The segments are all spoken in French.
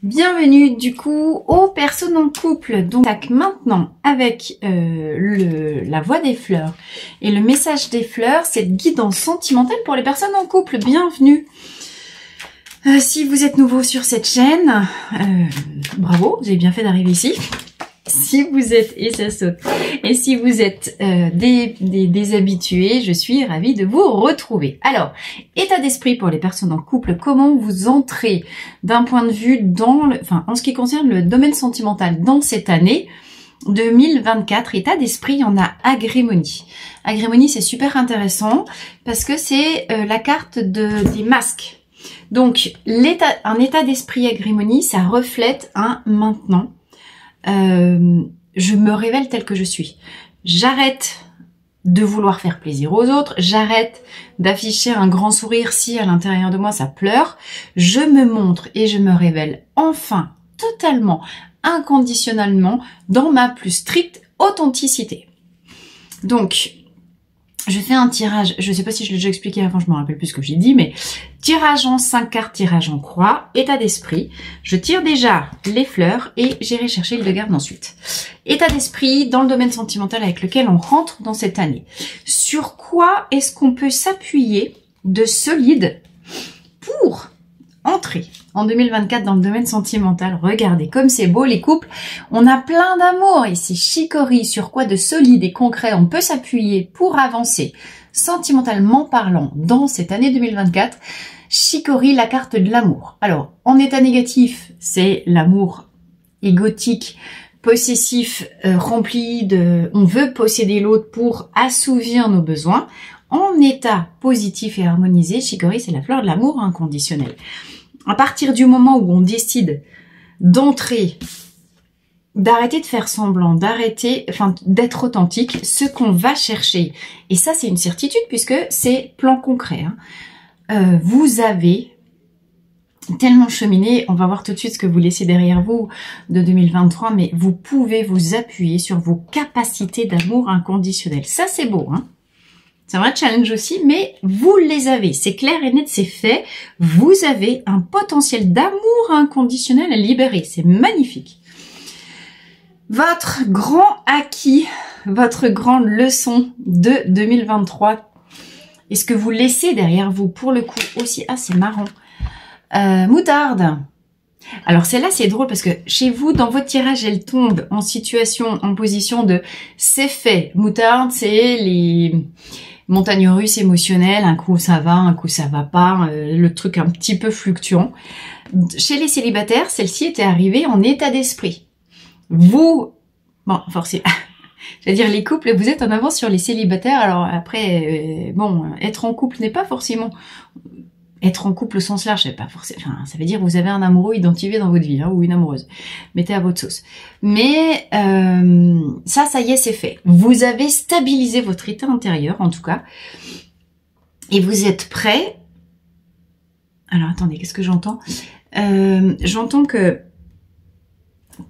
Bienvenue du coup aux personnes en couple. Donc maintenant avec la voix des fleurs et le message des fleurs, cette guidance sentimentale pour les personnes en couple. Bienvenue. Si vous êtes nouveau sur cette chaîne, bravo, vous avez bien fait d'arriver ici. Si vous êtes, et ça saute, et si vous êtes des habitués, je suis ravie de vous retrouver. Alors, état d'esprit pour les personnes en couple, comment vous entrez d'un point de vue en ce qui concerne le domaine sentimental dans cette année 2024, état d'esprit, il y en a agrémonie. Agrémonie, c'est super intéressant parce que c'est la carte des masques. Donc, un état d'esprit agrémonie, ça reflète un maintenant. Je me révèle tel que je suis. J'arrête de vouloir faire plaisir aux autres. J'arrête d'afficher un grand sourire si à l'intérieur de moi ça pleure. Je me montre et je me révèle enfin totalement, inconditionnellement dans ma plus stricte authenticité. Donc, je fais un tirage, je sais pas si je l'ai déjà expliqué avant, je me rappelle plus ce que j'ai dit, mais tirage en 5 cartes, tirage en croix, état d'esprit. Je tire déjà les fleurs et j'irai chercher le de garde ensuite. État d'esprit dans le domaine sentimental avec lequel on rentre dans cette année. Sur quoi est-ce qu'on peut s'appuyer de solide pour entrer en 2024 dans le domaine sentimental? Regardez comme c'est beau les couples, on a plein d'amour ici, chicory, sur quoi de solide et concret on peut s'appuyer pour avancer sentimentalement parlant dans cette année 2024. Chicory, la carte de l'amour. Alors en état négatif, c'est l'amour égotique, possessif, rempli de on veut posséder l'autre pour assouvir nos besoins. En état positif et harmonisé, chicory, c'est la fleur de l'amour inconditionnel. À partir du moment où on décide d'entrer, d'arrêter de faire semblant, d'être authentique, ce qu'on va chercher, et ça c'est une certitude puisque c'est plan concret, hein. Vous avez tellement cheminé, on va voir tout de suite ce que vous laissez derrière vous de 2023, mais vous pouvez vous appuyer sur vos capacités d'amour inconditionnel. Ça c'est beau, hein. C'est un vrai challenge aussi, mais vous les avez. C'est clair et net, c'est fait. Vous avez un potentiel d'amour inconditionnel à libérer. C'est magnifique. Votre grand acquis, votre grande leçon de 2023, et ce que vous laissez derrière vous, pour le coup aussi, ah c'est marrant, moutarde. Alors celle-là c'est drôle parce que chez vous, dans votre tirage, elle tombe en position de c'est fait. Moutarde, c'est les montagnes russes émotionnelles, un coup ça va, un coup ça va pas, le truc un petit peu fluctuant. Chez les célibataires, celle-ci était arrivée en état d'esprit. Vous, bon, forcément, j'allais dire les couples, vous êtes en avance sur les célibataires, alors après, bon, être en couple n'est pas forcément... Être en couple au sens large, c'est pas forcément... Enfin, ça veut dire que vous avez un amoureux identifié dans votre vie, hein, ou une amoureuse. Mettez à votre sauce. Mais ça y est, c'est fait. Vous avez stabilisé votre état intérieur, en tout cas. Et vous êtes prêt... Alors, attendez, qu'est-ce que j'entends? J'entends que...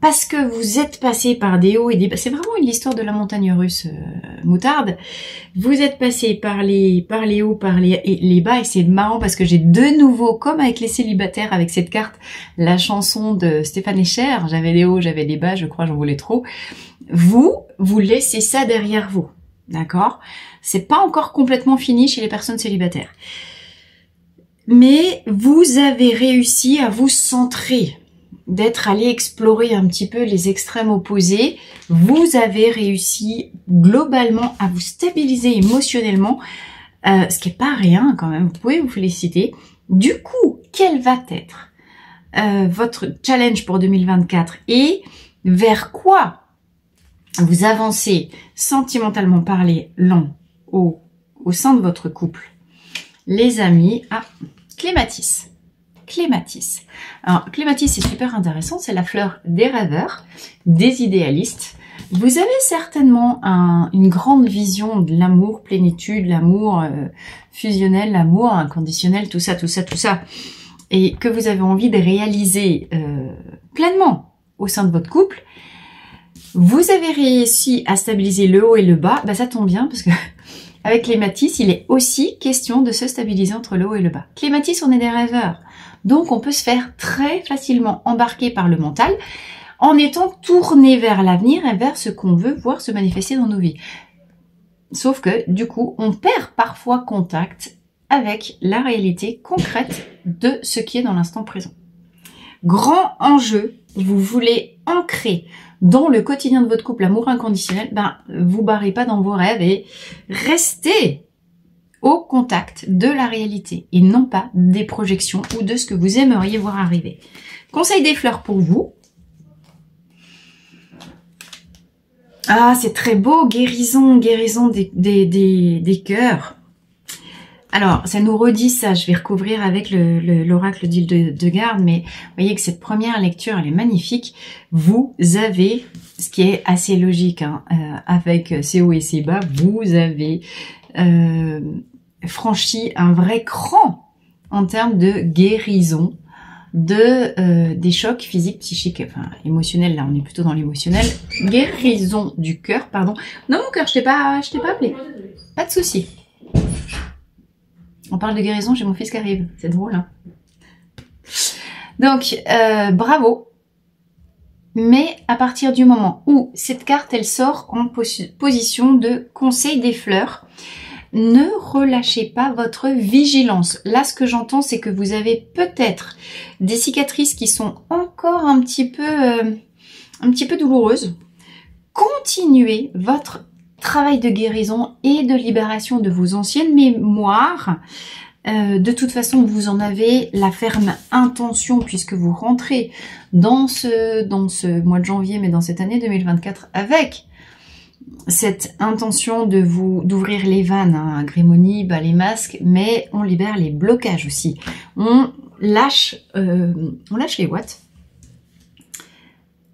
Parce que vous êtes passé par des hauts et des bas, c'est vraiment une histoire de la montagne russe, moutarde. Vous êtes passé par les hauts, par les bas, et c'est marrant parce que j'ai de nouveau, comme avec les célibataires, avec cette carte, la chanson de Stéphane Echer, j'avais des hauts, j'avais des bas, je crois j'en voulais trop. Vous laissez ça derrière vous, d'accord? C'est pas encore complètement fini chez les personnes célibataires. Mais vous avez réussi à vous centrer, d'être allé explorer un petit peu les extrêmes opposés. Vous avez réussi globalement à vous stabiliser émotionnellement, ce qui est pas rien quand même, vous pouvez vous féliciter. Du coup, quel va être votre challenge pour 2024 et vers quoi vous avancez sentimentalement parlant au sein de votre couple? Les amis, Clématis. Clématis. Alors, Clématis, c'est super intéressant. C'est la fleur des rêveurs, des idéalistes. Vous avez certainement une grande vision de l'amour, plénitude, l'amour fusionnel, l'amour inconditionnel, tout ça. Et que vous avez envie de réaliser pleinement au sein de votre couple. Vous avez réussi à stabiliser le haut et le bas. Bah, ça tombe bien parce que avec Clématis, il est aussi question de se stabiliser entre le haut et le bas. Clématis, on est des rêveurs. Donc on peut se faire très facilement embarquer par le mental en étant tourné vers l'avenir et vers ce qu'on veut voir se manifester dans nos vies. Sauf que du coup, on perd parfois contact avec la réalité concrète de ce qui est dans l'instant présent. Grand enjeu, vous voulez ancrer dans le quotidien de votre couple l'amour inconditionnel, vous barrez pas dans vos rêves et restez au contact de la réalité et non pas des projections ou de ce que vous aimeriez voir arriver. Conseil des fleurs pour vous. Ah, c'est très beau, guérison des cœurs. Alors, ça nous redit ça, je vais recouvrir avec l'oracle d'Île de Garde, mais vous voyez que cette première lecture, elle est magnifique. Vous avez, ce qui est assez logique, hein, avec ses hauts et ses bas, vous avez franchi un vrai cran en termes de guérison des chocs physiques, psychiques, enfin émotionnels, là on est plutôt dans l'émotionnel. Guérison du cœur, pardon. Non mon cœur, je t'ai pas appelé. Pas de souci. On parle de guérison, j'ai mon fils qui arrive. C'est drôle, hein. Donc, bravo. Mais à partir du moment où cette carte, elle sort en position de conseil des fleurs, ne relâchez pas votre vigilance. Là, ce que j'entends, c'est que vous avez peut-être des cicatrices qui sont encore un petit peu douloureuses. Continuez votre travail de guérison et de libération de vos anciennes mémoires. De toute façon, vous en avez la ferme intention puisque vous rentrez dans ce mois de janvier, mais dans cette année 2024 avec cette intention d'ouvrir les vannes, hein, Grémonie, les masques, mais on libère les blocages aussi. On lâche les watts.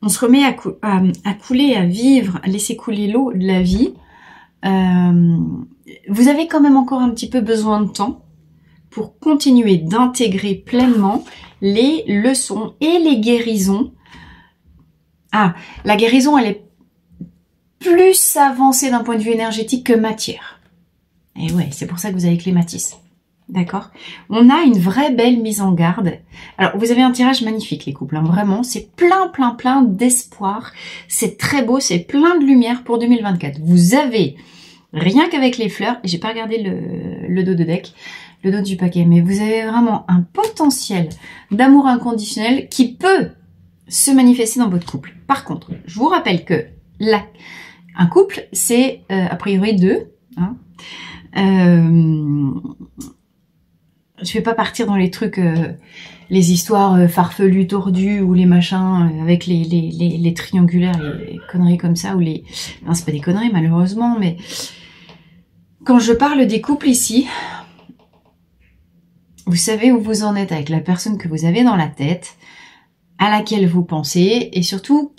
On se remet à couler, à vivre, à laisser couler l'eau de la vie. Vous avez quand même encore un petit peu besoin de temps pour continuer d'intégrer pleinement les leçons et les guérisons. Ah, la guérison, elle est plus avancée d'un point de vue énergétique que matière. Et ouais, c'est pour ça que vous avez clématisse. D'accord? On a une vraie belle mise en garde. Alors, vous avez un tirage magnifique, les couples, hein, vraiment. C'est plein d'espoir. C'est très beau, c'est plein de lumière pour 2024. Vous avez, rien qu'avec les fleurs, j'ai pas regardé le dos de deck, le dos du paquet, mais vous avez vraiment un potentiel d'amour inconditionnel qui peut se manifester dans votre couple. Par contre, je vous rappelle que un couple, c'est a priori deux, hein. Je vais pas partir dans les trucs, les histoires farfelues, tordues, ou les machins avec les triangulaires, les conneries comme ça, ou les... Non, c'est pas des conneries malheureusement, mais quand je parle des couples ici, vous savez où vous en êtes avec la personne que vous avez dans la tête, à laquelle vous pensez, et surtout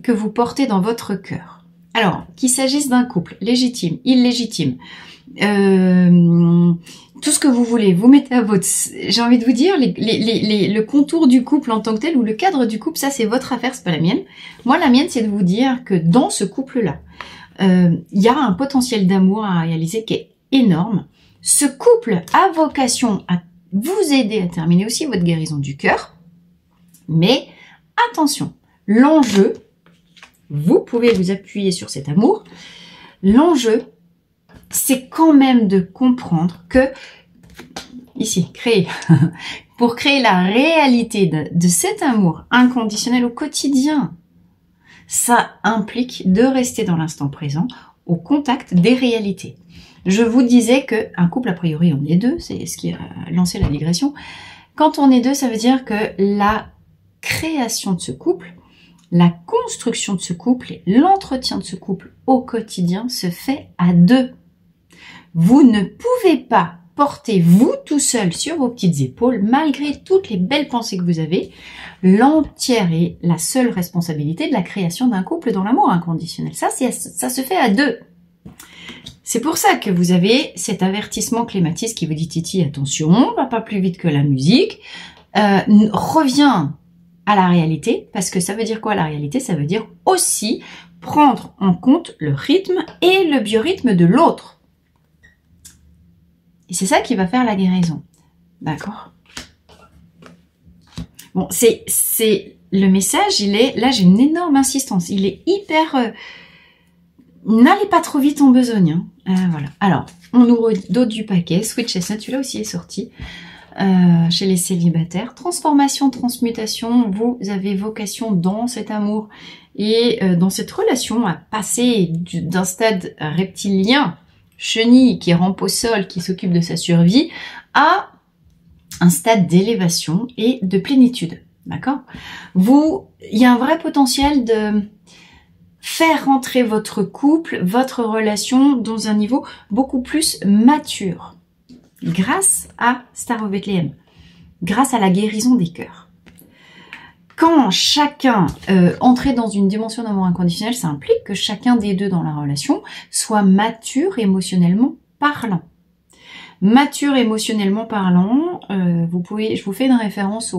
que vous portez dans votre cœur. Alors, qu'il s'agisse d'un couple légitime, illégitime, tout ce que vous voulez, vous mettez à votre... J'ai envie de vous dire, le contour du couple en tant que tel, ou le cadre du couple, ça c'est votre affaire, c'est pas la mienne. Moi, la mienne, c'est de vous dire que dans ce couple-là, il y a un potentiel d'amour à réaliser qui est énorme. Ce couple a vocation à vous aider à terminer aussi votre guérison du cœur. Mais attention, l'enjeu, vous pouvez vous appuyer sur cet amour. L'enjeu, c'est quand même de comprendre que, ici, pour créer la réalité de cet amour inconditionnel au quotidien, ça implique de rester dans l'instant présent, au contact des réalités. Je vous disais qu'un couple, a priori, on est deux, c'est ce qui a lancé la digression. Quand on est deux, ça veut dire que la création de ce couple, la construction de ce couple et l'entretien de ce couple au quotidien se fait à deux. Vous ne pouvez pas porter vous tout seul sur vos petites épaules, malgré toutes les belles pensées que vous avez, l'entière et la seule responsabilité de la création d'un couple dans l'amour inconditionnel. Ça se fait à deux. C'est pour ça que vous avez cet avertissement clématiste qui vous dit Titi, attention, va pas plus vite que la musique, reviens à la réalité, parce que ça veut dire quoi la réalité? Ça veut dire aussi prendre en compte le rythme et le biorhythme de l'autre. Et c'est ça qui va faire la guérison. D'accord? Bon, le message, il est, là j'ai une énorme insistance, il est hyper... n'allez pas trop vite en besogne. Hein. Voilà. Alors, on ouvre d'autres du paquet. Sweet Chestnut, celui-là aussi est sorti chez les célibataires. Transformation, transmutation, vous avez vocation dans cet amour et dans cette relation à passer d'un stade reptilien, chenille qui rampe au sol, qui s'occupe de sa survie, à un stade d'élévation et de plénitude. D'accord? Il y a un vrai potentiel de faire rentrer votre couple, votre relation dans un niveau beaucoup plus mature. Grâce à Star of Bethlehem. Grâce à la guérison des cœurs. Quand chacun entrait dans une dimension d'amour inconditionnel, ça implique que chacun des deux dans la relation soit mature émotionnellement parlant. Mature émotionnellement parlant, je vous fais une référence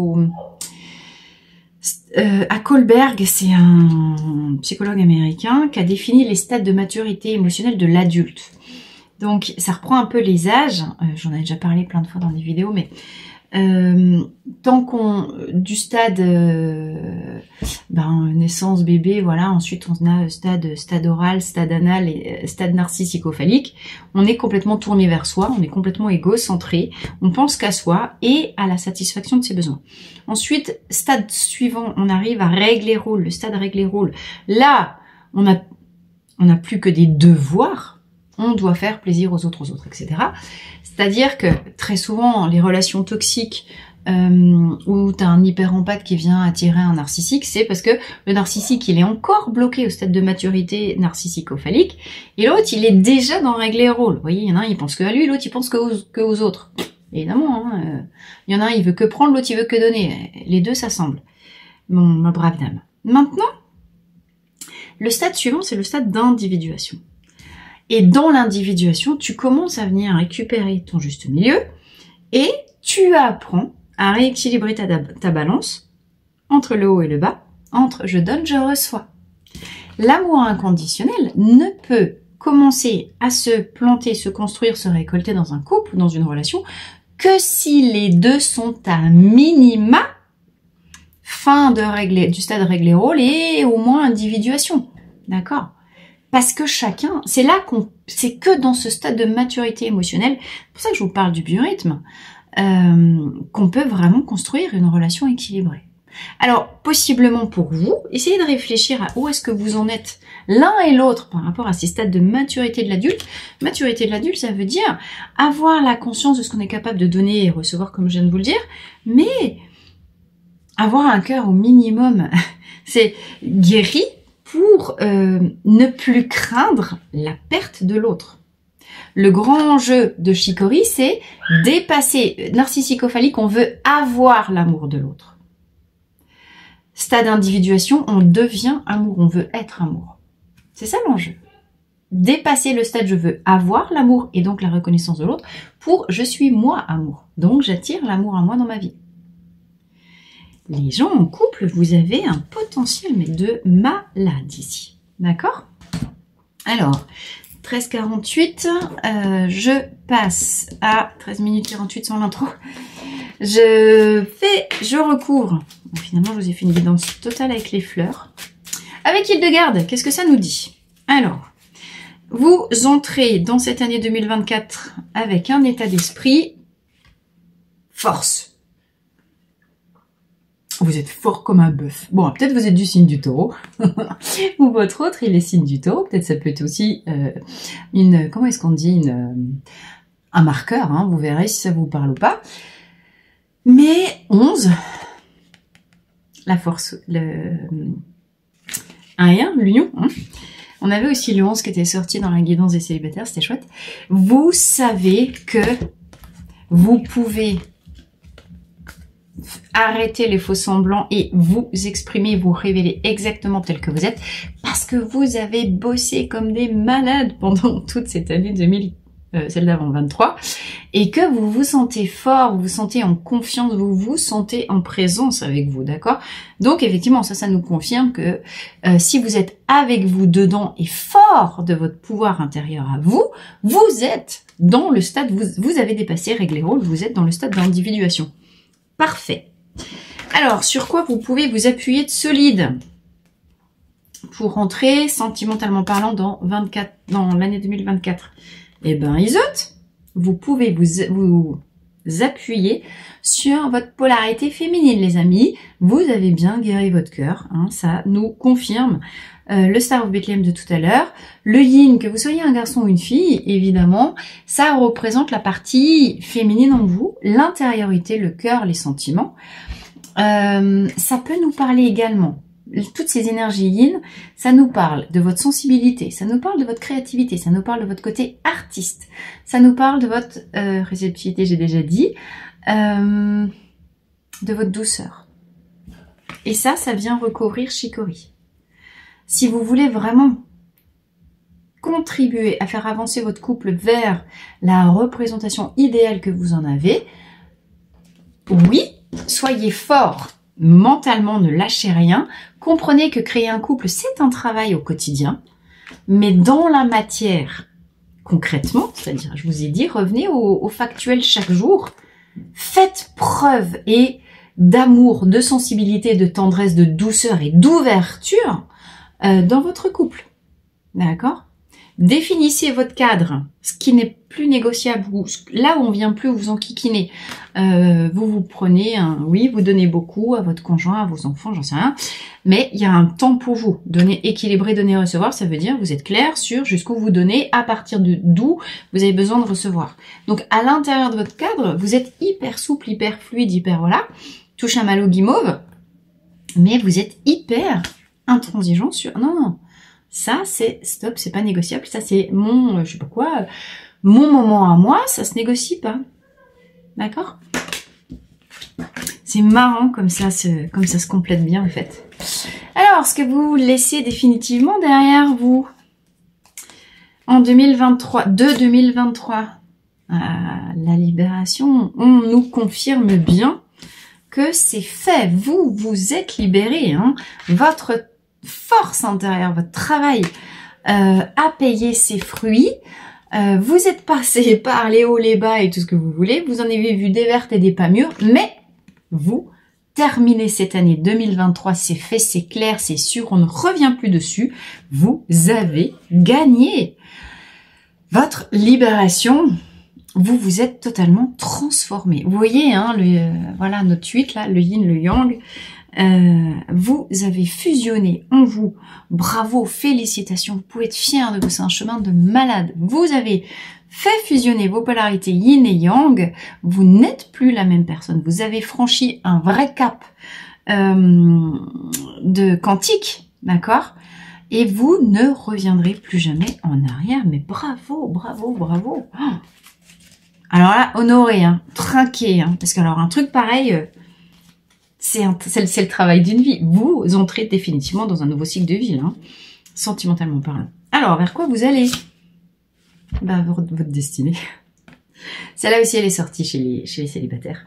à Kohlberg, c'est un psychologue américain qui a défini les stades de maturité émotionnelle de l'adulte. Donc ça reprend un peu les âges, j'en ai déjà parlé plein de fois dans des vidéos, mais tant qu'on du stade naissance bébé, voilà, ensuite on a stade oral, stade anal et stade narcissico-phallique, on est complètement tourné vers soi, on est complètement égocentré, on pense qu'à soi et à la satisfaction de ses besoins. Ensuite, stade suivant, on arrive à régler rôle, le stade régler rôle. Là, on a plus que des devoirs, on doit faire plaisir aux autres, etc. C'est-à-dire que très souvent, les relations toxiques où tu as un hyper-empathe qui vient attirer un narcissique, c'est parce que le narcissique, il est encore bloqué au stade de maturité narcissico-phallique et l'autre, il est déjà dans régler rôle. Vous voyez, il y en a un, il pense que à lui, l'autre, il pense que aux autres. Évidemment, hein, il y en a un, il veut que prendre, l'autre, il veut que donner. Les deux s'assemblent. Bon, ma brave dame. Maintenant, le stade suivant, c'est le stade d'individuation. Et dans l'individuation, tu commences à venir récupérer ton juste milieu et tu apprends à rééquilibrer ta balance entre le haut et le bas, entre je donne, je reçois. L'amour inconditionnel ne peut commencer à se planter, se construire, se récolter dans un couple ou dans une relation que si les deux sont à minima fin du stade réglé rôle et au moins individuation. D'accord ? Parce que chacun, c'est que dans ce stade de maturité émotionnelle, c'est pour ça que je vous parle du biorhythme, qu'on peut vraiment construire une relation équilibrée. Alors, possiblement pour vous, essayez de réfléchir à où est-ce que vous en êtes l'un et l'autre par rapport à ces stades de maturité de l'adulte. Maturité de l'adulte, ça veut dire avoir la conscience de ce qu'on est capable de donner et recevoir, comme je viens de vous le dire, mais avoir un cœur au minimum, c'est guéri, pour ne plus craindre la perte de l'autre. Le grand enjeu de Chicory, c'est dépasser narcissico-phallique, on veut avoir l'amour de l'autre. Stade d'individuation, on devient amour, on veut être amour. C'est ça l'enjeu. Dépasser le stade je veux avoir l'amour et donc la reconnaissance de l'autre pour je suis moi amour. Donc j'attire l'amour à moi dans ma vie. Les gens en couple, vous avez un potentiel mais de malade ici. D'accord? Alors, 13h48, je passe à 13 minutes 48 sans l'intro. Je recouvre. Bon, finalement, je vous ai fait une guidance totale avec les fleurs. Avec Hildegarde, qu'est-ce que ça nous dit? Alors, vous entrez dans cette année 2024 avec un état d'esprit force. Vous êtes fort comme un bœuf. Bon, peut-être vous êtes du signe du taureau. Ou votre autre, il est signe du taureau. Peut-être ça peut être aussi comment est-ce qu'on dit un marqueur, hein. Vous verrez si ça vous parle ou pas. Mais 11, la force, un et un, l'union. Hein. On avait aussi le 11 qui était sorti dans la guidance des célibataires, c'était chouette. Vous savez que vous pouvez arrêter les faux semblants et vous exprimer, vous révéler exactement tel que vous êtes parce que vous avez bossé comme des malades pendant toute cette année 2000, celle d'avant 23 et que vous vous sentez fort, vous vous sentez en confiance, vous vous sentez en présence avec vous, d'accord? Donc effectivement, ça nous confirme que si vous êtes avec vous dedans et fort de votre pouvoir intérieur à vous, vous êtes dans le stade, vous avez dépassé, réglé rôle, vous êtes dans le stade d'individuation. Parfait. Alors, sur quoi vous pouvez vous appuyer de solide pour rentrer sentimentalement parlant dans l'année 2024? Eh ben, Isote, vous pouvez vous appuyer sur votre polarité féminine, les amis. Vous avez bien guéri votre cœur, hein, ça nous confirme le Star of Bethlehem de tout à l'heure. Le yin, que vous soyez un garçon ou une fille, évidemment, ça représente la partie féminine en vous, l'intériorité, le cœur, les sentiments. Ça peut nous parler également, toutes ces énergies yin, ça nous parle de votre sensibilité, ça nous parle de votre créativité, ça nous parle de votre côté artiste, ça nous parle de votre réceptivité, j'ai déjà dit, de votre douceur. Et ça vient recouvrir Shikori. Si vous voulez vraiment contribuer à faire avancer votre couple vers la représentation idéale que vous en avez, oui, soyez fort mentalement, ne lâchez rien. Comprenez que créer un couple, c'est un travail au quotidien, mais dans la matière, concrètement, c'est-à-dire, je vous ai dit, revenez au factuel chaque jour, faites preuve d'amour, de sensibilité, de tendresse, de douceur et d'ouverture dans votre couple. D'accord ? Définissez votre cadre, ce qui n'est plus négociable, là où on vient plus vous enquiquiner. Vous prenez oui, vous donnez beaucoup à votre conjoint, à vos enfants, j'en sais rien, mais il y a un temps pour vous. Donner équilibré, donner recevoir, ça veut dire vous êtes clair sur jusqu'où vous donnez, à partir d'où vous avez besoin de recevoir. Donc à l'intérieur de votre cadre, vous êtes hyper souple, hyper fluide, hyper voilà, touche à malo guimauve, mais vous êtes hyper intransigeant sur non. Ça, c'est stop, c'est pas négociable. Ça, c'est mon, je sais pas quoi, mon moment à moi, ça se négocie pas. D'accord? C'est marrant comme ça se complète bien, en fait. Alors, ce que vous laissez définitivement derrière vous en 2023, la libération, on nous confirme bien que c'est fait. Vous êtes libérés, hein. Votre force intérieure, votre travail a payé ses fruits. Vous êtes passé par les hauts, les bas et tout ce que vous voulez. Vous en avez vu des vertes et des pas mûres, mais vous terminez cette année 2023. C'est fait, c'est clair, c'est sûr. On ne revient plus dessus. Vous avez gagné votre libération. Vous êtes totalement transformé. Vous voyez, hein, voilà notre 8 là, le yin, le yang. Vous avez fusionné en vous. Bravo, félicitations. Vous pouvez être fiers de vous. C'est un chemin de malade. Vous avez fait fusionner vos polarités yin et yang. Vous n'êtes plus la même personne. Vous avez franchi un vrai cap de quantique, d'accord? Et vous ne reviendrez plus jamais en arrière. Mais bravo, bravo, bravo. Oh, alors là, honoré, hein, trinqué, hein, parce que alors un truc pareil. C'est le travail d'une vie. Vous entrez définitivement dans un nouveau cycle de vie, hein, sentimentalement parlant. Alors, vers quoi vous allez? Bah, votre destinée. Celle-là aussi, elle est sortie chez les célibataires.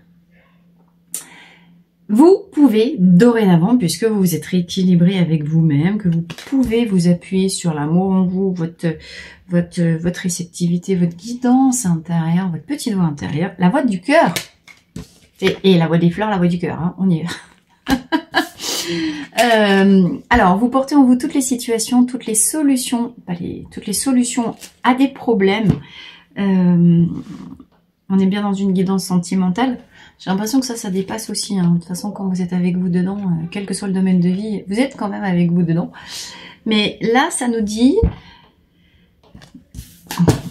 Vous pouvez, dorénavant, puisque vous vous êtes rééquilibré avec vous-même, que vous pouvez vous appuyer sur l'amour en vous, votre réceptivité, votre guidance intérieure, votre petite voix intérieure, la voix du cœur. Et la voix des fleurs, la voix du cœur, hein, on y est. Alors, vous portez en vous toutes les situations, toutes les solutions, toutes les solutions à des problèmes. On est bien dans une guidance sentimentale. J'ai l'impression que ça dépasse aussi. Hein. De toute façon, quand vous êtes avec vous dedans, quel que soit le domaine de vie, vous êtes quand même avec vous dedans. Mais là, ça nous dit...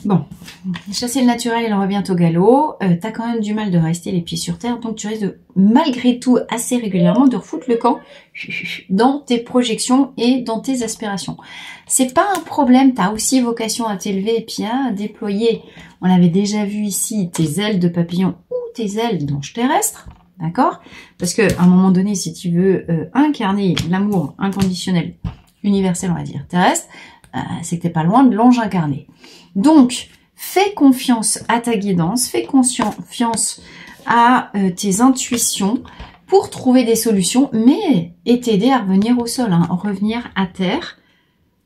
Bon, chasser le naturel, il revient au galop. T'as quand même du mal de rester les pieds sur terre, donc tu risques de, malgré tout, assez régulièrement, de refouler le camp dans tes projections et dans tes aspirations. C'est pas un problème, t'as aussi vocation à t'élever et puis à déployer, on l'avait déjà vu ici, tes ailes de papillon ou tes ailes d'ange terrestre, d'accord? Parce que à un moment donné, si tu veux incarner l'amour inconditionnel, universel, on va dire, terrestre, c'est que t'es pas loin de l'ange incarné. Donc, fais confiance à ta guidance, fais confiance à tes intuitions pour trouver des solutions, mais et t'aider à revenir au sol, hein, revenir à terre.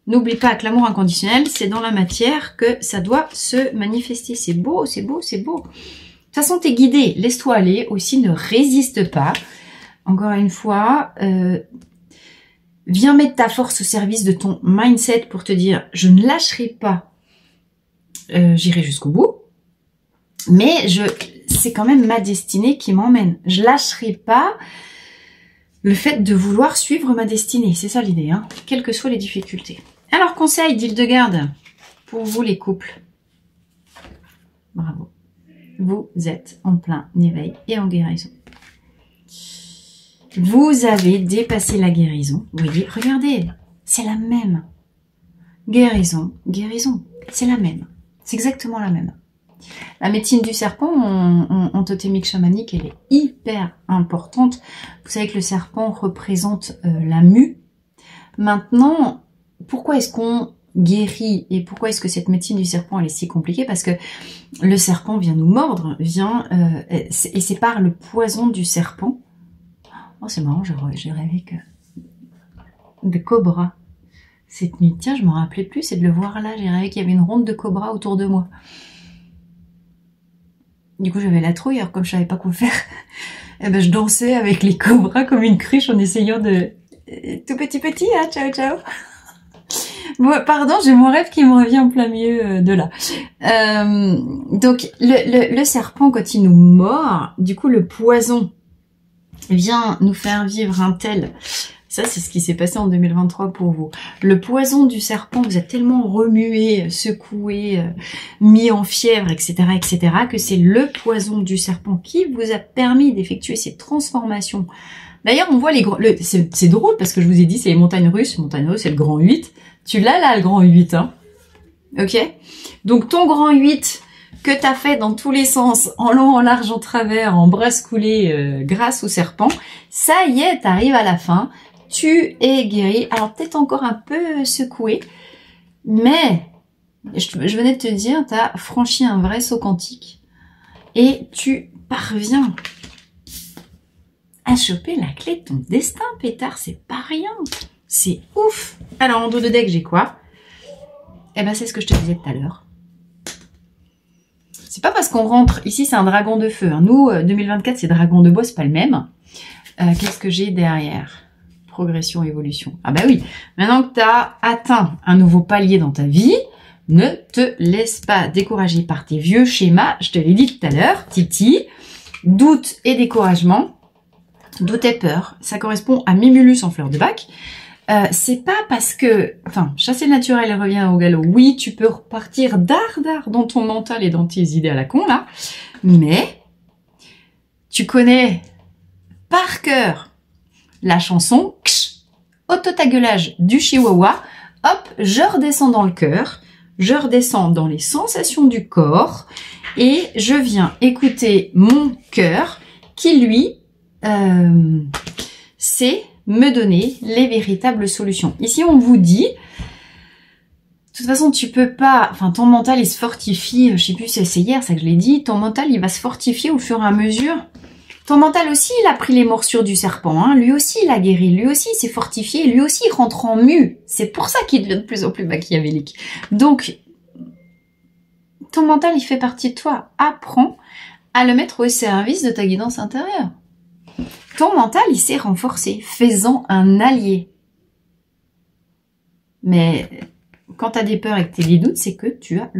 N'oublie pas que l'amour inconditionnel, c'est dans la matière que ça doit se manifester. C'est beau, c'est beau, c'est beau. De toute façon, t'es guidé, laisse-toi aller aussi, ne résiste pas. encore une fois, viens mettre ta force au service de ton mindset pour te dire, je ne lâcherai pas, j'irai jusqu'au bout, mais c'est quand même ma destinée qui m'emmène. Je lâcherai pas le fait de vouloir suivre ma destinée. C'est ça l'idée, hein, quelles que soient les difficultés. Alors, conseil d'Hildegarde pour vous les couples. Bravo. Vous êtes en plein éveil et en guérison. Vous avez dépassé la guérison. Vous voyez, regardez, c'est la même. Guérison, guérison, c'est la même. C'est exactement la même. La médecine du serpent en totémique chamanique, elle est hyper importante. Vous savez que le serpent représente la mue. Maintenant, pourquoi est-ce qu'on guérit et pourquoi est-ce que cette médecine du serpent elle est si compliquée? Parce que le serpent vient nous mordre, et c'est par le poison du serpent. Oh, c'est marrant, j'ai rêvé de cobra cette nuit. Tiens, je me rappelais plus, c'est de le voir là. J'ai rêvé qu'il y avait une ronde de cobras autour de moi. Du coup, j'avais la trouille, alors comme je savais pas quoi faire, eh ben, je dansais avec les cobras comme une cruche en essayant de... Tout petit, hein, ciao, ciao. Bon, pardon, j'ai mon rêve qui me revient en plein milieu de là. Donc, le serpent, quand il nous mord, du coup, le poison vient nous faire vivre un tel... Ça, c'est ce qui s'est passé en 2023 pour vous. Le poison du serpent vous a tellement remué, secoué, mis en fièvre, etc., que c'est le poison du serpent qui vous a permis d'effectuer ces transformations. D'ailleurs, on voit les gros... C'est drôle parce que je vous ai dit, c'est les montagnes russes. Montagne russe, c'est le grand 8. Tu l'as là, le grand 8, hein. Ok? Donc, ton grand 8... que t'as fait dans tous les sens, en long, en large, en travers, en brasse coulée, grâce au serpent, ça y est, t'arrives à la fin, tu es guéri. Alors peut-être encore un peu secoué, mais je venais de te dire, t'as franchi un vrai saut quantique et tu parviens à choper la clé de ton destin, pétard, c'est pas rien, c'est ouf. Alors en dos de deck, j'ai quoi? Eh ben c'est ce que je te disais tout à l'heure. C'est pas parce qu'on rentre, ici c'est un dragon de feu, hein. Nous 2024 c'est dragon de bois, c'est pas le même. Qu'est-ce que j'ai derrière? Progression, évolution. Ah bah oui, maintenant que tu as atteint un nouveau palier dans ta vie, ne te laisse pas décourager par tes vieux schémas, je te l'ai dit tout à l'heure, Titi, doute et découragement, doute et peur, ça correspond à Mimulus en fleur de bac. C'est pas parce que, enfin, chasser le naturel revient au galop. Oui, tu peux repartir d'art dans ton mental et dans tes idées à la con, là. Mais, tu connais par cœur la chanson autotagueulage du chihuahua. Hop, je redescends dans le cœur, je redescends dans les sensations du corps et je viens écouter mon cœur qui, lui, sait me donner les véritables solutions. Ici, on vous dit, de toute façon, tu peux pas, enfin, ton mental, il se fortifie, je sais plus, c'est hier, ça que je l'ai dit, ton mental, il va se fortifier au fur et à mesure. Ton mental aussi, il a pris les morsures du serpent, hein. Lui aussi, il a guéri, lui aussi, il s'est fortifié, lui aussi, il rentre en mue. C'est pour ça qu'il devient de plus en plus machiavélique. Donc, ton mental, il fait partie de toi. Apprends à le mettre au service de ta guidance intérieure. Ton mental, il s'est renforcé. Fais-en un allié. Mais quand tu as des peurs et que tu as des doutes, c'est que tu as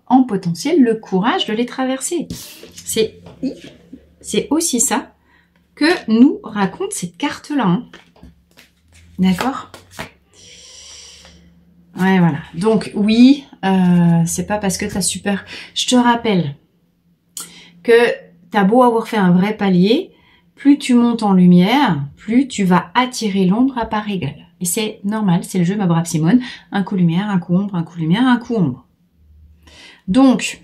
en potentiel le courage de les traverser. C'est aussi ça que nous raconte cette carte-là. Hein. D'accord? Ouais, voilà. Donc, oui, c'est pas parce que tu as super... Je te rappelle que tu as beau avoir fait un vrai palier, plus tu montes en lumière, plus tu vas attirer l'ombre à part égale. Et c'est normal, c'est le jeu, ma brave Simone. Un coup lumière, un coup ombre, un coup lumière, un coup ombre. Donc,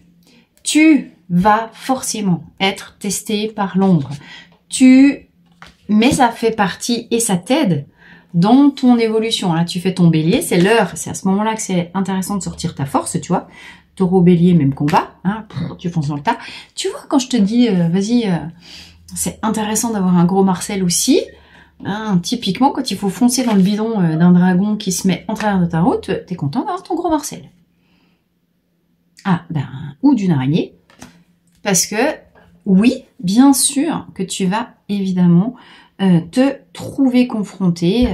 tu va forcément être testé par l'ombre. Mais ça fait partie et ça t'aide dans ton évolution. Là, tu fais ton bélier, c'est l'heure, c'est à ce moment-là que c'est intéressant de sortir ta force, tu vois. Taureau, bélier, même combat, hein, tu fonces dans le tas. Tu vois, quand je te dis, vas-y, c'est intéressant d'avoir un gros Marcel aussi, hein, typiquement, quand il faut foncer dans le bidon d'un dragon qui se met en travers de ta route, t'es content d'avoir ton gros Marcel. Ah, ben, ou d'une araignée. Parce que, oui, bien sûr que tu vas évidemment te trouver confronté.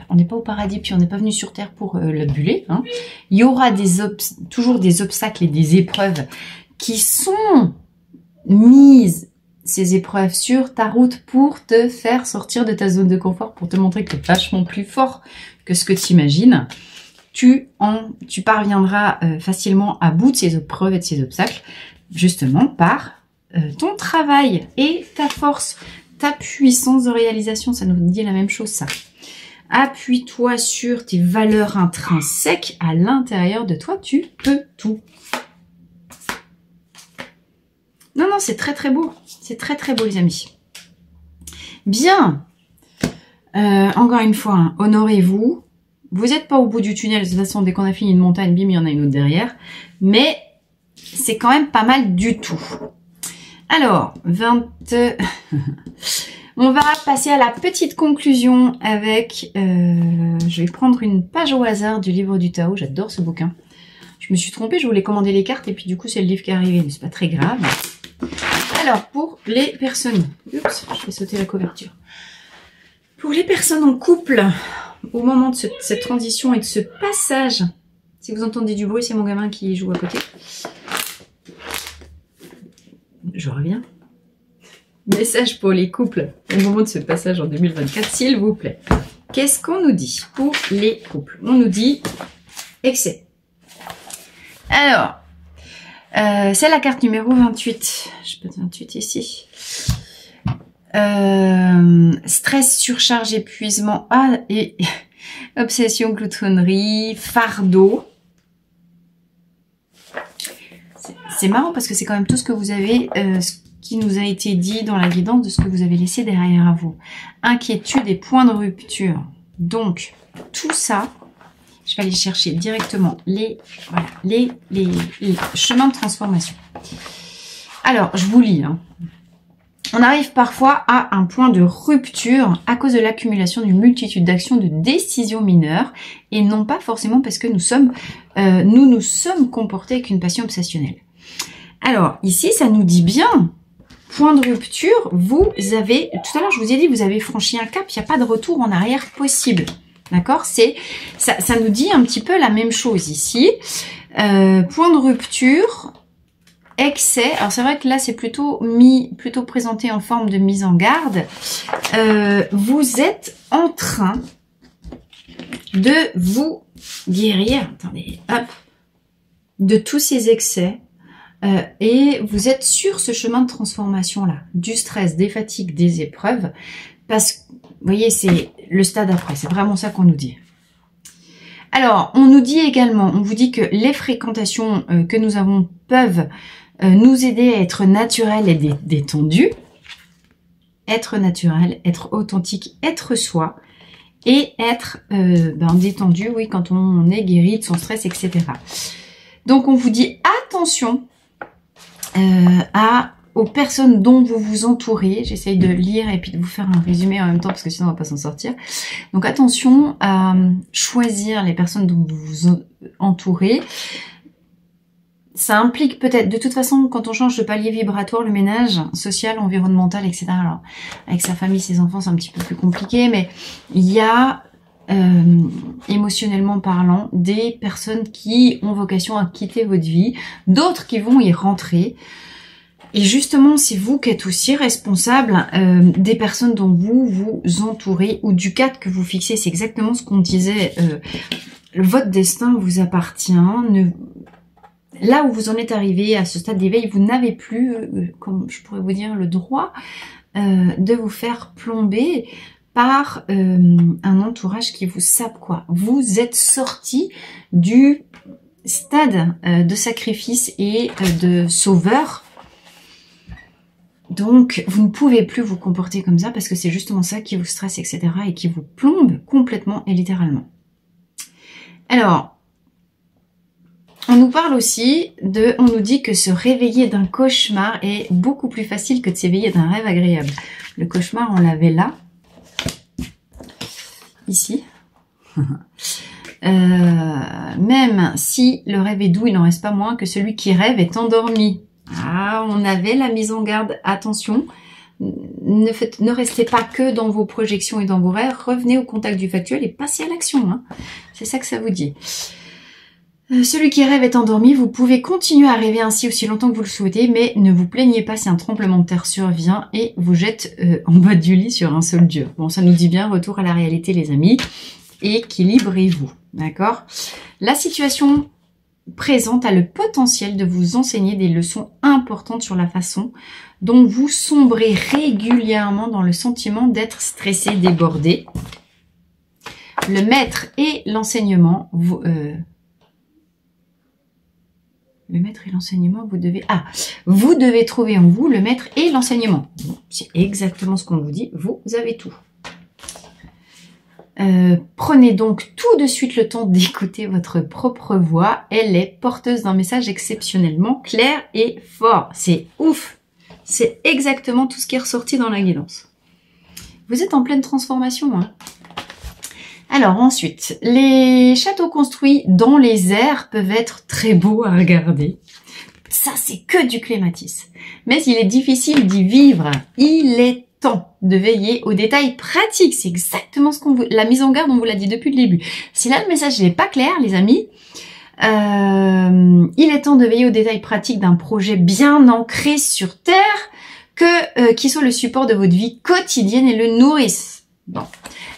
On n'est pas au paradis, puis on n'est pas venu sur Terre pour le buller. Hein. Il y aura toujours des obstacles et des épreuves qui sont mises, ces épreuves, sur ta route pour te faire sortir de ta zone de confort, pour te montrer que tu es vachement plus fort que ce que tu imagines. Tu parviendras facilement à bout de ces épreuves et de ces obstacles, justement par ton travail et ta force, ta puissance de réalisation. Ça nous dit la même chose, ça. Appuie-toi sur tes valeurs intrinsèques à l'intérieur de toi. Tu peux tout. Non, non, c'est très très beau. C'est très très beau, les amis. Bien. Encore une fois, hein, honorez-vous. Vous n'êtes pas au bout du tunnel. De toute façon, dès qu'on a fini une montagne, bim, il y en a une autre derrière. Mais c'est quand même pas mal du tout. Alors, on va passer à la petite conclusion avec... je vais prendre une page au hasard du livre du Tao. J'adore ce bouquin. Je me suis trompée, je voulais commander les cartes et puis du coup, c'est le livre qui est arrivé. Mais c'est pas très grave. Alors, pour les personnes... Oups, je vais sauter la couverture. Pour les personnes en couple, au moment de cette transition et de ce passage, si vous entendez du bruit, c'est mon gamin qui joue à côté. Je reviens. Message pour les couples au moment de ce passage en 2024, s'il vous plaît. Qu'est-ce qu'on nous dit pour les couples? On nous dit excès. Alors, c'est la carte numéro 28. Je peux 28 ici. Stress, surcharge, épuisement, et obsession, gloutonnerie, fardeau. C'est marrant parce que c'est quand même tout ce que vous avez, ce qui nous a été dit dans la guidance de ce que vous avez laissé derrière vous. Inquiétude et point de rupture. Donc, tout ça, je vais aller chercher directement les chemins de transformation. Alors, je vous lis. Hein. On arrive parfois à un point de rupture à cause de l'accumulation d'une multitude d'actions, de décisions mineures, et non pas forcément parce que nous nous sommes comportés avec une passion obsessionnelle. Alors, ici, ça nous dit bien, point de rupture, vous avez, tout à l'heure, je vous ai dit, vous avez franchi un cap, il n'y a pas de retour en arrière possible. D'accord? Ça nous dit un petit peu la même chose ici. Point de rupture, excès. Alors, c'est vrai que là, c'est plutôt présenté en forme de mise en garde. Vous êtes en train de vous guérir, attendez, hop, de tous ces excès. Et vous êtes sur ce chemin de transformation-là, du stress, des fatigues, des épreuves, parce que, vous voyez, c'est le stade après, c'est vraiment ça qu'on nous dit. Alors, on nous dit également, on vous dit que les fréquentations que nous avons peuvent nous aider à être naturels et détendus, être naturel, être authentique, être soi, et être détendu, oui, quand on est guéri de son stress, etc. Donc, on vous dit attention aux personnes dont vous vous entourez. J'essaye de lire et puis de vous faire un résumé en même temps parce que sinon on va pas s'en sortir. Donc attention à choisir les personnes dont vous vous entourez. Ça implique peut-être, de toute façon, quand on change de palier vibratoire, le ménage social, environnemental, etc. Alors, avec sa famille, ses enfants, c'est un petit peu plus compliqué, mais il y a émotionnellement parlant, des personnes qui ont vocation à quitter votre vie, d'autres qui vont y rentrer. Et justement, c'est vous qui êtes aussi responsable des personnes dont vous vous entourez ou du cadre que vous fixez. C'est exactement ce qu'on disait. Votre destin vous appartient. Là où vous en êtes arrivé à ce stade d'éveil, vous n'avez plus, comme je pourrais vous dire, le droit de vous faire plomber par un entourage qui vous sape, quoi. Vous êtes sorti du stade de sacrifice et de sauveur. Donc, vous ne pouvez plus vous comporter comme ça parce que c'est justement ça qui vous stresse, etc. et qui vous plombe complètement et littéralement. Alors, on nous parle aussi on nous dit que se réveiller d'un cauchemar est beaucoup plus facile que de s'éveiller d'un rêve agréable. Le cauchemar, on l'avait là. Ici. Même si le rêve est doux, il n'en reste pas moins que celui qui rêve est endormi. voilà, on avait la mise en garde, attention, ne restez pas que dans vos projections et dans vos rêves, revenez au contact du factuel et passez à l'action, hein. C'est ça que ça vous dit. Celui qui rêve est endormi, vous pouvez continuer à rêver ainsi aussi longtemps que vous le souhaitez, mais ne vous plaignez pas si un tremblement de terre survient et vous jette en bas du lit sur un sol dur. Bon, ça nous dit bien, retour à la réalité les amis, équilibrez-vous, d'accord? La situation présente a le potentiel de vous enseigner des leçons importantes sur la façon dont vous sombrez régulièrement dans le sentiment d'être stressé, débordé. Le maître et l'enseignement... Le maître et l'enseignement, vous devez trouver en vous le maître et l'enseignement. Bon, c'est exactement ce qu'on vous dit, vous avez tout. Prenez donc tout de suite le temps d'écouter votre propre voix. Elle est porteuse d'un message exceptionnellement clair et fort. C'est ouf. C'est exactement tout ce qui est ressorti dans la guidance. Vous êtes en pleine transformation, hein. Alors ensuite, les châteaux construits dans les airs peuvent être très beaux à regarder. Ça, c'est que du clématis. Mais il est difficile d'y vivre. Il est temps de veiller aux détails pratiques. C'est exactement ce qu'on vous... La mise en garde, on vous l'a dit depuis le début. Si là, le message n'est pas clair, les amis, il est temps de veiller aux détails pratiques d'un projet bien ancré sur Terre, qui soit le support de votre vie quotidienne et le nourrisse. Bon.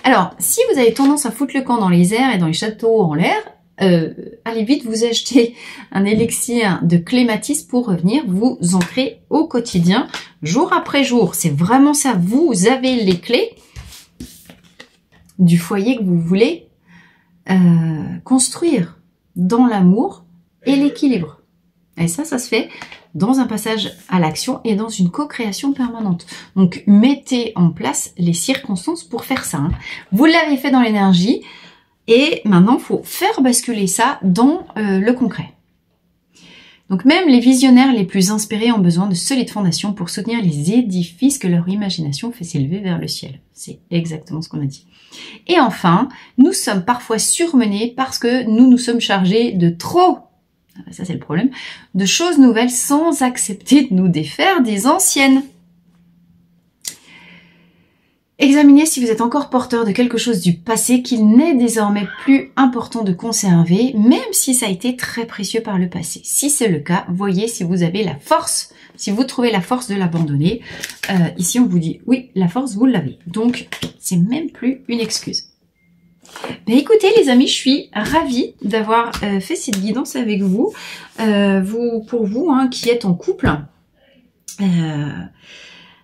Alors, si vous avez tendance à foutre le camp dans les airs et dans les châteaux en l'air, allez vite vous acheter un élixir de clématis pour revenir vous ancrer au quotidien, jour après jour. C'est vraiment ça, vous avez les clés du foyer que vous voulez construire dans l'amour et l'équilibre. Et ça se fait dans un passage à l'action et dans une co-création permanente. Donc, mettez en place les circonstances pour faire ça, hein. Vous l'avez fait dans l'énergie et maintenant, il faut faire basculer ça dans le concret. Donc, même les visionnaires les plus inspirés ont besoin de solides fondations pour soutenir les édifices que leur imagination fait s'élever vers le ciel. C'est exactement ce qu'on a dit. Et enfin, nous sommes parfois surmenés parce que nous nous sommes chargés de trop, ça c'est le problème, de choses nouvelles sans accepter de nous défaire des anciennes. Examinez si vous êtes encore porteur de quelque chose du passé qu'il n'est désormais plus important de conserver, même si ça a été très précieux par le passé. Si c'est le cas, voyez si vous avez la force, si vous trouvez la force de l'abandonner. Ici on vous dit, oui, la force vous l'avez. Donc, c'est même plus une excuse. Ben écoutez les amis, je suis ravie d'avoir fait cette guidance avec vous. Pour vous hein, qui êtes en couple,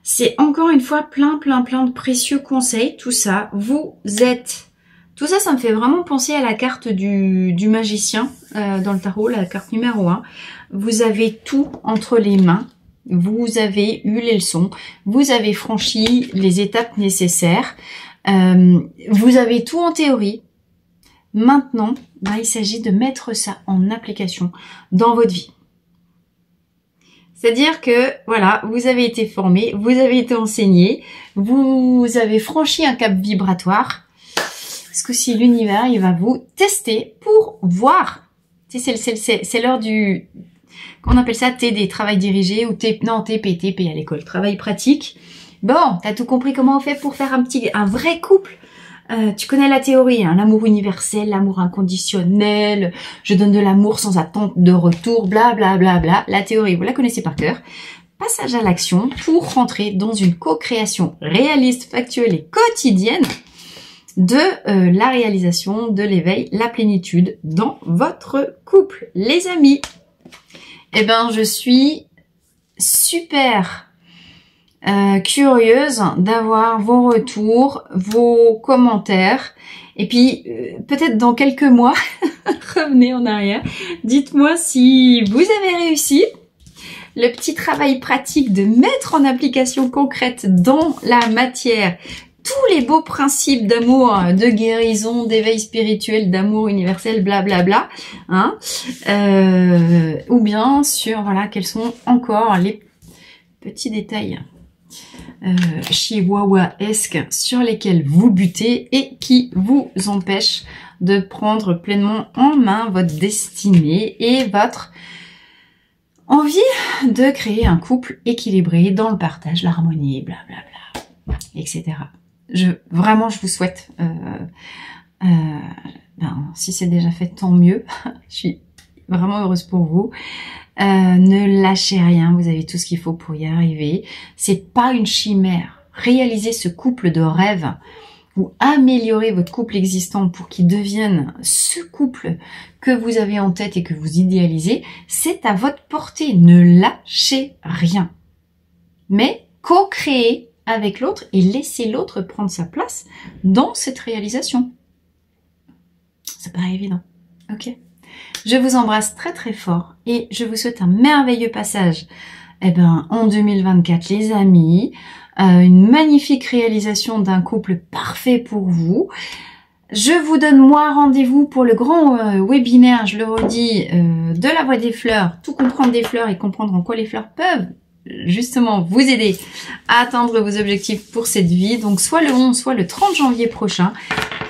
c'est encore une fois plein de précieux conseils. Tout ça, tout ça, ça me fait vraiment penser à la carte du magicien dans le tarot, la carte numéro 1. Vous avez tout entre les mains. Vous avez eu les leçons. Vous avez franchi les étapes nécessaires. Vous avez tout en théorie. Maintenant, il s'agit de mettre ça en application dans votre vie. C'est-à-dire que, voilà, vous avez été formé, vous avez été enseigné, vous avez franchi un cap vibratoire. Parce que si l'univers, il va vous tester pour voir. C'est l'heure du... Qu'on appelle ça TD, travail dirigé, ou TP à l'école, travail pratique. Bon, t'as tout compris comment on fait pour faire un vrai couple. Tu connais la théorie, hein, l'amour universel, l'amour inconditionnel, je donne de l'amour sans attente de retour, bla bla bla bla. La théorie, vous la connaissez par cœur. Passage à l'action pour rentrer dans une co-création réaliste, factuelle et quotidienne de la réalisation de l'éveil, la plénitude dans votre couple. Les amis, eh ben je suis super curieuse d'avoir vos retours, vos commentaires. Et puis, peut-être dans quelques mois, revenez en arrière. Dites-moi si vous avez réussi le petit travail pratique de mettre en application concrète dans la matière tous les beaux principes d'amour, de guérison, d'éveil spirituel, d'amour universel, blablabla. Hein, ou bien sur, voilà, quels sont encore les petits détails chihuahua-esque sur lesquels vous butez et qui vous empêchent de prendre pleinement en main votre destinée et votre envie de créer un couple équilibré dans le partage, l'harmonie, blablabla, etc. Vraiment, je vous souhaite, si c'est déjà fait, tant mieux. Je suis vraiment heureuse pour vous. Ne lâchez rien, vous avez tout ce qu'il faut pour y arriver. C'est pas une chimère. Réaliser ce couple de rêve ou améliorer votre couple existant pour qu'il devienne ce couple que vous avez en tête et que vous idéalisez, c'est à votre portée. Ne lâchez rien. Mais co-créez avec l'autre et laissez l'autre prendre sa place dans cette réalisation. C'est pas évident. Ok. Je vous embrasse très très fort et je vous souhaite un merveilleux passage en 2024 les amis. Une magnifique réalisation d'un couple parfait pour vous. Je vous donne moi rendez-vous pour le grand webinaire, je le redis, de la voie des fleurs, tout comprendre des fleurs et comprendre en quoi les fleurs peuvent justement vous aider à atteindre vos objectifs pour cette vie. Donc soit le 11, soit le 30 janvier prochain.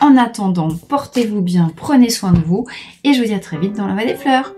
En attendant, portez-vous bien, prenez soin de vous et je vous dis à très vite dans la voie des fleurs.